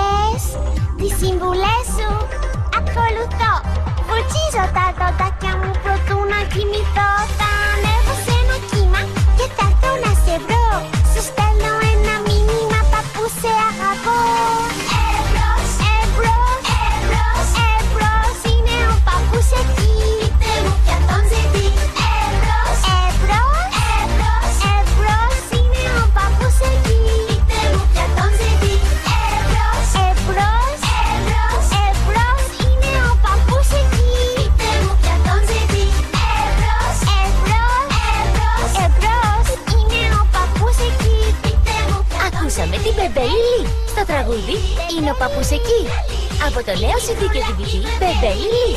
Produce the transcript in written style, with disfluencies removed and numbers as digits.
λες, τις συμβουλές σου ακολουθώ. Βουλτίζω τα δοντάκια μου προτού να κοιμηθώ. Θα ανέβω σε ένα κύμα και θα έρθω να σε βρω. Σου στέλνω ένα μήνυμα, παππού, σε αγαπώ. Εμπρός, εμπρός, εμπρός, εμπρός, είναι ο παππούς εκεί. Πείτε μου ποια τον ζητεί. Εμπρός, εμπρός, εμπρός, εμπρός, είναι ο παππούς εκεί. Πείτε μου ποια τον ζητεί. Εμπρός, εμπρός, εμπρός, εμπρός, είναι ο παππούς εκεί. Πείτε μου ποια τον ζητεί. Εμπρός, εμπρός, εμπρός, εμπρός, είναι ο παππούς εκεί. Πείτε μου ποια τον ζητεί. Ακούσαμε την Μπεμπέ Λιλί στο τραγούδι «Είναι ο παππούς εκεί» από το νέο CD και DVD Μπεμπέ Λιλί.